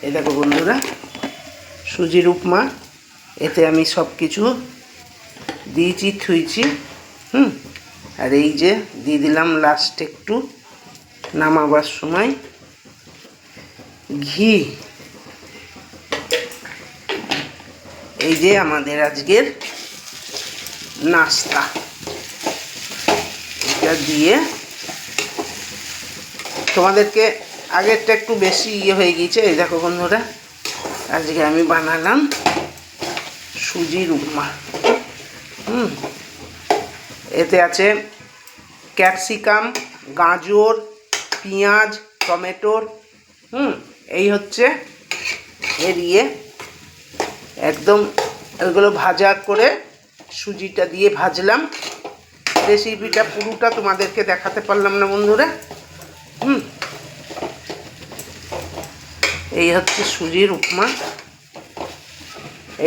এই দেখো বন্ধুরা, সুজির উপমা। এতে আমি সব কিছু দিয়েছি, থুইছি। আর এই যে দিয়ে দিলাম লাস্ট একটু নামাবার সময় ঘি। এই যে আমাদের আজকের নাস্তা, এটা দিয়ে তোমাদেরকে আগেরটা একটু বেশি হয়ে গিয়েছে। এই দেখো বন্ধুরা, আজকে আমি বানালাম সুজির উপমা। এতে আছে ক্যাপসিকাম, গাজর, পেঁয়াজ, টমেটোর। এই হচ্ছে এর একদম এগুলো ভাজা করে সুজিটা দিয়ে ভাজলাম। রেসিপিটা পুরোটা তোমাদেরকে দেখাতে পারলাম না বন্ধুরা। এই হচ্ছে সুজির উপমা।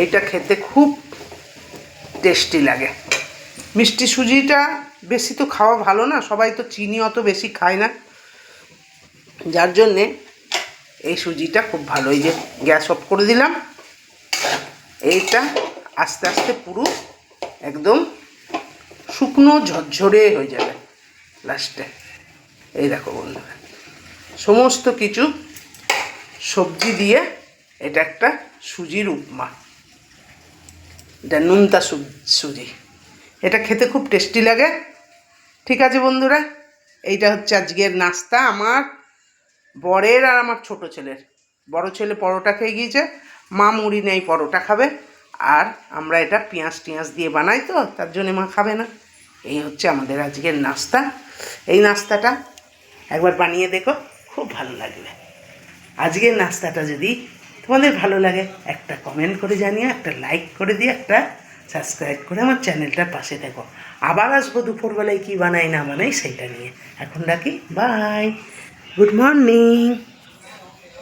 এইটা খেতে খুব টেস্টি লাগে। মিষ্টি সুজিটা বেশি তো খাওয়া ভালো না, সবাই তো চিনি অত বেশি খায় না, যার জন্যে এই সুজিটা খুব ভালো। এই যে গ্যাস অফ করে দিলাম। এইটা আস্তে আস্তে পুরো একদম শুকনো ঝরঝরে হয়ে যাবে লাস্টে। এই দেখো বন্ধুরা, সমস্ত কিছু সবজি দিয়ে এটা একটা সুজির উপমা। এটা নুনতা সুজি। এটা খেতে খুব টেস্টি লাগে। ঠিক আছে বন্ধুরা, এইটা হচ্ছে আজকের নাস্তা আমার বরের আর আমার ছোট ছেলের। বড় ছেলে পরোটা খেয়ে গিয়েছে, মা মুড়ি নেই, পরোটা খাবে। আর আমরা এটা পেঁয়াজ টিয়াজ দিয়ে বানাই তো, তার জন্যে মা খাবে না। এই হচ্ছে আমাদের আজকের নাস্তা। এই নাস্তাটা একবার বানিয়ে দেখো, খুব ভালো লাগবে। আজকের নাস্তাটা যদি তোমাদের ভালো লাগে একটা কমেন্ট করে জানিয়ে, একটা লাইক করে দিয়ে, একটা সাবস্ক্রাইব করে আমার চ্যানেলটার পাশে দেখো। আবার আসবো দুপুরবেলায় কী বানাই না বানাই সেইটা নিয়ে। এখন রাখি, বাই, গুড মর্নিং।